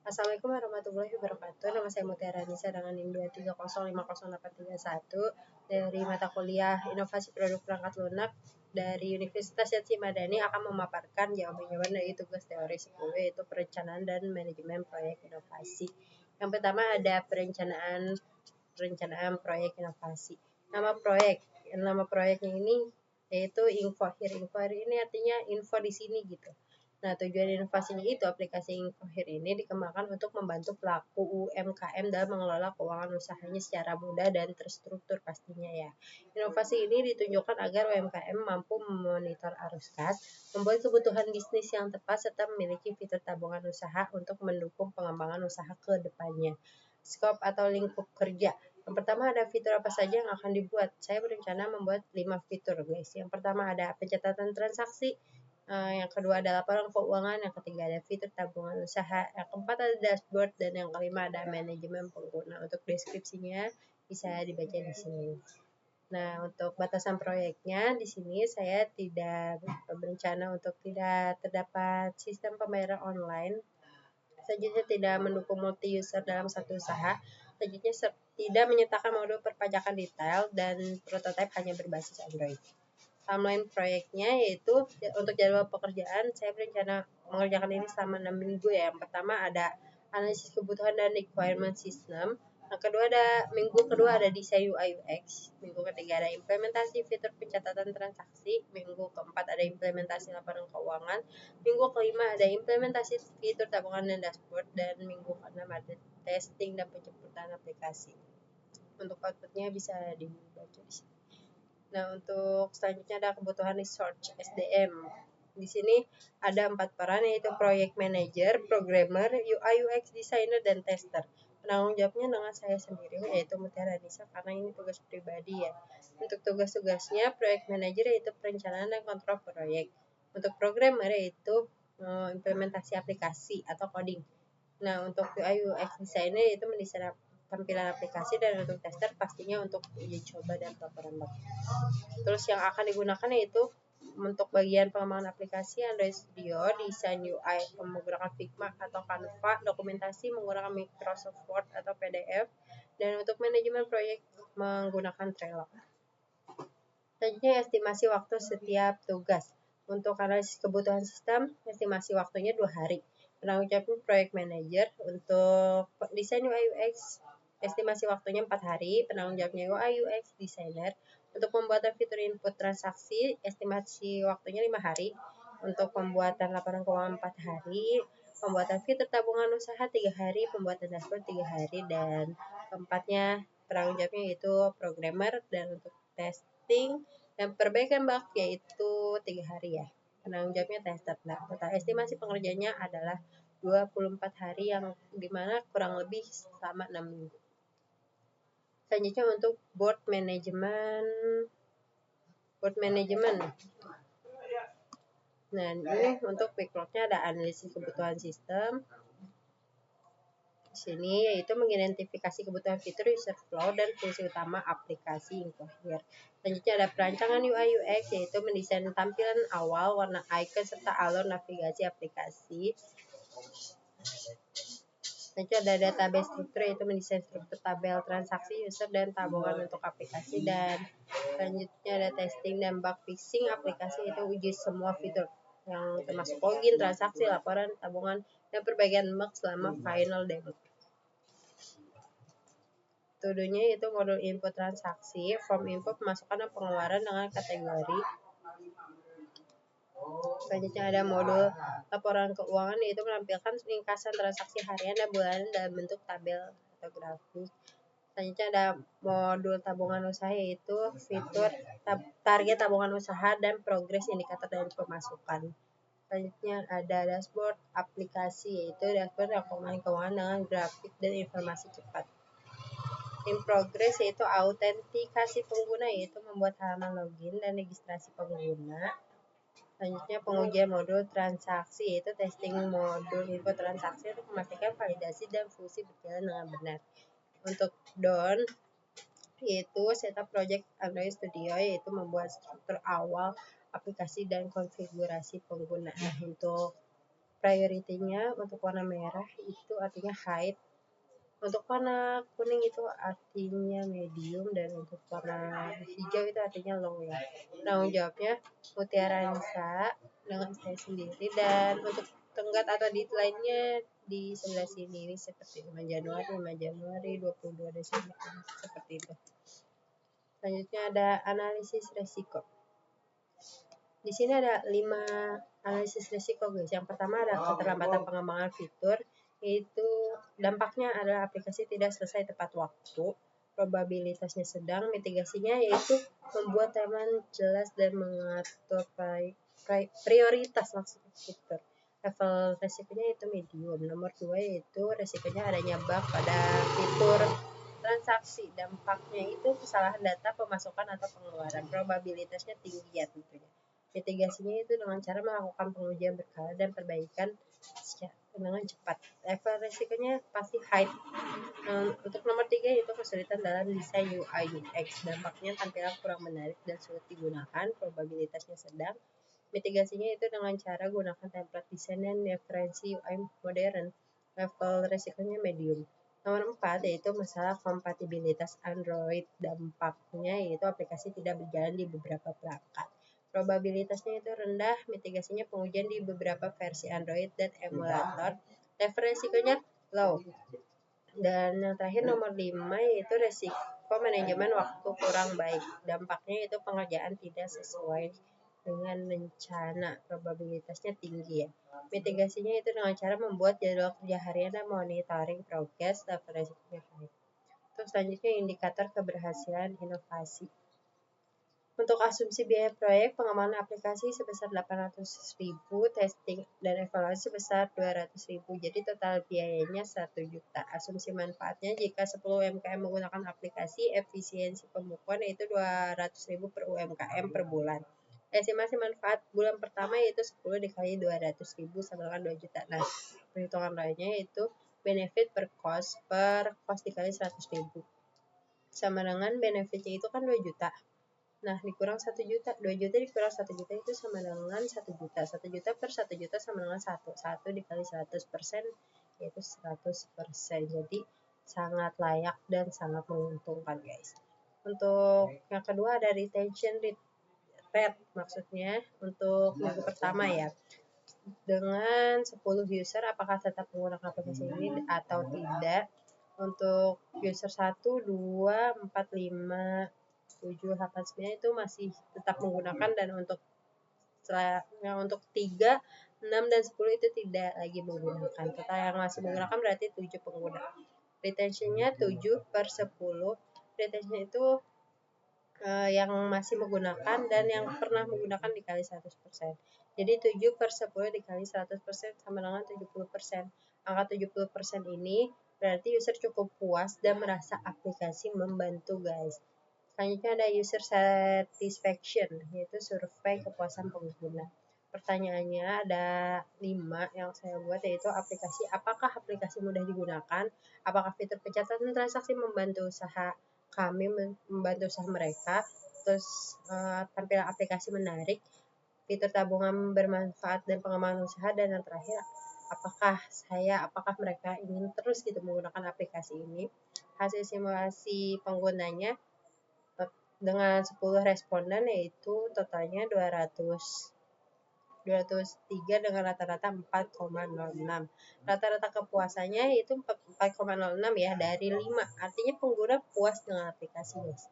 Assalamualaikum warahmatullahi wabarakatuh. Nama saya Mutiara Nisa dengan NIM 2300831 dari mata kuliah Inovasi Produk Perangkat Lunak dari Universitas Syedzi Madani akan memaparkan jawaban-jawaban dari tugas teori 10 yaitu perencanaan dan manajemen proyek inovasi. Yang pertama ada perencanaan proyek inovasi. Nama proyeknya ini yaitu Infohir. Infohir ini artinya info di sini gitu. Nah, tujuan inovasinya itu aplikasi Infohir ini dikembangkan untuk membantu pelaku UMKM dalam mengelola keuangan usahanya secara mudah dan terstruktur pastinya ya. Inovasi ini ditunjukkan agar UMKM mampu memonitor arus kas, membuat kebutuhan bisnis yang tepat, serta memiliki fitur tabungan usaha untuk mendukung pengembangan usaha ke depannya. Skop atau lingkup kerja. Yang pertama ada fitur apa saja yang akan dibuat. Saya berencana membuat 5 fitur guys. Yang pertama ada pencatatan transaksi, yang kedua ada laporan keuangan, yang ketiga ada fitur tabungan usaha, yang keempat ada dashboard, dan yang kelima ada manajemen pengguna. Untuk deskripsinya bisa dibaca di sini. Nah, untuk batasan proyeknya di sini saya tidak berencana untuk tidak terdapat sistem pembayaran online. Selanjutnya tidak mendukung multi user dalam satu usaha. Selanjutnya tidak menyertakan modul perpajakan detail dan prototipe hanya berbasis Android. Timeline proyeknya yaitu untuk jadwal pekerjaan saya berencana mengerjakan ini selama 6 minggu ya. Yang pertama ada analisis kebutuhan dan requirement system. Yang kedua minggu kedua ada desain UI UX. Minggu ketiga ada implementasi fitur pencatatan transaksi. Minggu keempat ada implementasi laporan keuangan. Minggu kelima ada implementasi fitur tabungan dan dashboard. Dan minggu keenam ada testing dan penjemputan aplikasi. Untuk outputnya bisa dibaca di sini. Nah, untuk selanjutnya ada kebutuhan research SDM. Di sini ada 4 peran yaitu project manager, programmer, UI UX designer, dan tester. Penanggung jawabnya dengan saya sendiri yaitu Mutiara Nisa karena ini tugas pribadi ya. Untuk tugas-tugasnya project manager yaitu perencanaan dan kontrol proyek. Untuk programmer yaitu implementasi aplikasi atau coding. Nah, untuk UI UX designer yaitu mendesain tampilan aplikasi, dan untuk tester pastinya untuk uji coba dan pelaporan bug. Terus yang akan digunakan yaitu untuk bagian pengembangan aplikasi Android Studio, desain UI menggunakan Figma atau Canva, dokumentasi menggunakan Microsoft Word atau PDF, dan untuk manajemen proyek menggunakan Trello. Selanjutnya estimasi waktu setiap tugas. Untuk analisis kebutuhan sistem, estimasi waktunya 2 hari. Penanggung jawab project manager. Untuk desain UI UX, estimasi waktunya 4 hari. Penanggung jawabnya UI UX designer. Untuk pembuatan fitur input transaksi, estimasi waktunya 5 hari. Untuk pembuatan laporan keuangan 4 hari. Pembuatan fitur tabungan usaha 3 hari. Pembuatan dashboard 3 hari. Dan keempatnya penanggung jawabnya yaitu programmer. Dan untuk testing dan perbaikan bug yaitu 3 hari ya. Penanggung jawabnya tester. Nah, total estimasi pengerjaannya adalah 24 hari yang dimana kurang lebih selama 6 minggu. Selanjutnya untuk board management. Nah, ini untuk backlognya ada analisis kebutuhan sistem. Di sini yaitu mengidentifikasi kebutuhan fitur, user flow, dan fungsi utama aplikasi Infohir. Selanjutnya ada perancangan UI UX yaitu mendesain tampilan awal, warna icon, serta alur navigasi aplikasi. Selanjutnya ada database struktur yaitu mendesain struktur tabel transaksi user dan tabungan untuk aplikasi. Dan selanjutnya ada testing dan bug fixing aplikasi yaitu uji semua fitur yang termasuk login, transaksi, laporan, tabungan, dan perbaikan bug selama final demo. Metodenya yaitu modul input transaksi, form input, pemasukan dan pengeluaran dengan kategori. Selanjutnya ada modul laporan keuangan yaitu menampilkan ringkasan transaksi harian dan bulanan dalam bentuk tabel atau grafik. Selanjutnya ada modul tabungan usaha yaitu fitur target tabungan usaha dan progres indikator dari pemasukan. Selanjutnya ada dashboard aplikasi yaitu dashboard yang keuangan dengan grafik dan informasi cepat. In progress yaitu autentikasi pengguna yaitu membuat halaman login dan registrasi pengguna. Selanjutnya pengujian modul transaksi yaitu testing modul info transaksi untuk memastikan validasi dan fungsi berjalan dengan benar. Untuk down yaitu setup project Android Studio yaitu membuat struktur awal aplikasi dan konfigurasi pengguna. Untuk priority-nya untuk warna merah itu artinya high, untuk warna kuning itu artinya medium, dan untuk warna hijau itu artinya low ya. Tanggung jawabnya Mutiara Nisa dengan saya sendiri, dan untuk tenggat atau di lainnya di sebelah sini ini seperti 5 Januari, 22 Desember seperti itu. Selanjutnya ada analisis resiko. Di sini ada 5 analisis risiko guys. Yang pertama ada keterlambatan pengembangan fitur, yaitu dampaknya adalah aplikasi tidak selesai tepat waktu, probabilitasnya sedang, mitigasinya yaitu membuat timeline jelas dan mengatur prioritas maksudnya fitur. Level resikonya itu medium. Nomor 2 yaitu resikonya adanya bug pada fitur transaksi. Dampaknya itu kesalahan data pemasukan atau pengeluaran. Probabilitasnya tinggi ya tentunya. Mitigasinya itu dengan cara melakukan pengujian berkala dan perbaikan dengan cepat. Level resikonya pasti high. Untuk nomor 3 yaitu kesulitan dalam desain UI UX. Dampaknya tampilan kurang menarik dan sulit digunakan. Probabilitasnya sedang. Mitigasinya itu dengan cara gunakan template desain dan referensi UI modern. Level resikonya medium. Nomor 4 yaitu masalah kompatibilitas Android. Dampaknya yaitu aplikasi tidak berjalan di beberapa perangkat. Probabilitasnya itu rendah, mitigasinya pengujian di beberapa versi Android dan emulator. Level resikonya low. Dan yang terakhir nomor 5 yaitu resiko manajemen waktu kurang baik. Dampaknya itu pengerjaan tidak sesuai dengan rencana. Probabilitasnya tinggi ya. Mitigasinya itu dengan cara membuat jadwal kerja harian dan monitoring progress. Level resikonya high. Terus selanjutnya indikator keberhasilan inovasi. Untuk asumsi biaya proyek, pengembangan aplikasi sebesar 800.000, testing dan evaluasi sebesar 200.000. Jadi total biayanya 1 juta. Asumsi manfaatnya jika 10 UMKM menggunakan aplikasi, efisiensi pembukuan yaitu 200.000 per UMKM per bulan. Estimasi manfaat bulan pertama yaitu 10 dikali 200.000 sama dengan 2 juta. Nah, perhitungan lainnya yaitu benefit per cost dikali 100.000. Sama dengan benefitnya itu kan 2 juta. Nah, dikurang 1 juta. 2 juta dikurang 1 juta itu sama dengan 1 juta. 1 juta per 1 juta sama dengan 1. 1 dikali 100% yaitu 100%. Jadi, sangat layak dan sangat menguntungkan guys. Untuk yang kedua ada retention rate maksudnya untuk minggu pertama ya. Dengan 10 user apakah tetap menggunakan aplikasi ini atau tidak. Untuk user 1, 2, 4, 5, 7, 8, 9 itu masih tetap menggunakan, dan untuk 3, 6, dan 10 itu tidak lagi menggunakan. Total yang masih menggunakan berarti 7 pengguna. Retentionnya 7 per 10. Retention itu yang masih menggunakan dan yang pernah menggunakan dikali 100%. Jadi 7 per 10 dikali 100% sama dengan 70%. Angka 70% ini berarti user cukup puas dan merasa aplikasi membantu guys. Selanjutnya ada user satisfaction, yaitu survei kepuasan pengguna. Pertanyaannya ada 5 yang saya buat, yaitu apakah aplikasi mudah digunakan, apakah fitur pencatatan transaksi membantu usaha kami, membantu usaha mereka, terus tampilan aplikasi menarik, fitur tabungan bermanfaat dan pengembangan usaha, dan yang terakhir apakah mereka ingin terus gitu menggunakan aplikasi ini. Hasil simulasi penggunanya dengan 10 responden yaitu totalnya 203 dengan rata-rata 4,06. Rata-rata kepuasannya itu 4,06 ya dari 5. Artinya pengguna puas dengan aplikasi guys.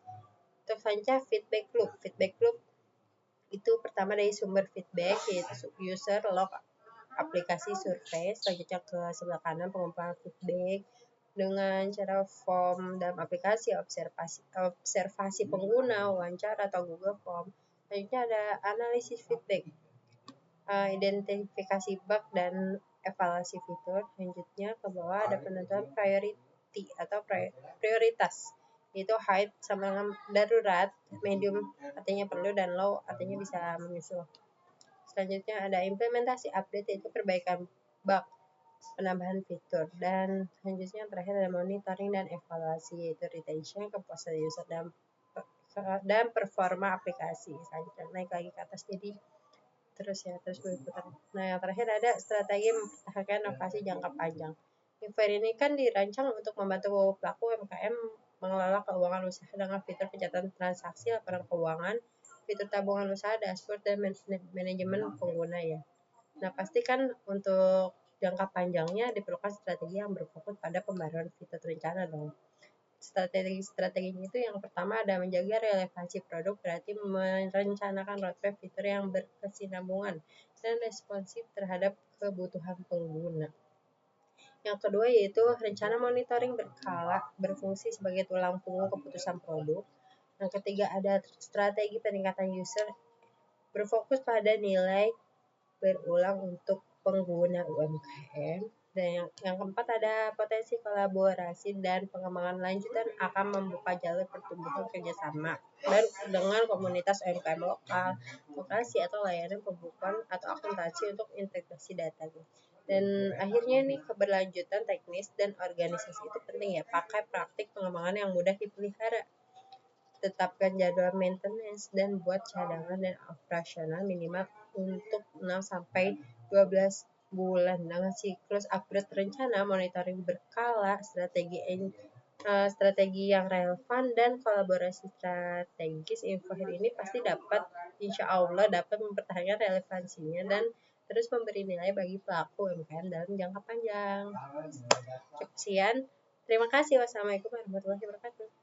Terus selanjutnya feedback loop. Feedback loop itu pertama dari sumber feedback yaitu user log aplikasi survei. Selanjutnya ke sebelah kanan pengumpulan feedback dengan cara form dalam aplikasi, observasi pengguna, wawancara atau Google Form. Selanjutnya ada analisis feedback, identifikasi bug dan evaluasi fitur. Selanjutnya ke bawah ada penentuan priority atau prioritas, yaitu high sama dengan darurat, medium artinya perlu, dan low artinya bisa menyusul. Selanjutnya ada implementasi update, yaitu perbaikan bug, penambahan fitur, dan selanjutnya terakhir ada monitoring dan evaluasi, yaitu retention, kepuasan user, dan performa aplikasi. Selanjutnya naik lagi ke atas jadi terus berputar. Nah, yang terakhir ada strategi mempertahankan inovasi jangka panjang. Infor ini kan dirancang untuk membantu pelaku UMKM mengelola keuangan usaha dengan fitur pencatatan transaksi, laporan keuangan, fitur tabungan usaha, dashboard, dan manajemen pengguna ya. Nah, pastikan untuk jangka panjangnya diperlukan strategi yang berfokus pada pembaruan fitur terencana dong. Strategi-strateginya itu yang pertama ada menjaga relevansi produk, berarti merencanakan roadmap fitur yang berkesinambungan dan responsif terhadap kebutuhan pengguna. Yang kedua yaitu rencana monitoring berkala berfungsi sebagai tulang punggung keputusan produk. Yang ketiga ada strategi peningkatan user berfokus pada nilai berulang untuk pengguna UMKM. Dan yang keempat ada potensi kolaborasi dan pengembangan lanjutan akan membuka jalur pertumbuhan kerjasama dan dengan komunitas UMKM lokal, lokasi atau layanan pembukaan atau akuntansi untuk integrasi data. Dan akhirnya nih keberlanjutan teknis dan organisasi itu penting ya, pakai praktik pengembangan yang mudah dipelihara. Tetapkan jadwal maintenance dan buat cadangan dan operasional minimal untuk 6-12 bulan dengan siklus upgrade rencana, monitoring berkala, strategi yang relevan dan kolaborasi strategis. Infoher ini pasti insya Allah dapat mempertahankan relevansinya dan terus memberi nilai bagi pelaku UMKM dalam jangka panjang. Cukup sekian. Terima kasih. Wassalamualaikum warahmatullahi wabarakatuh.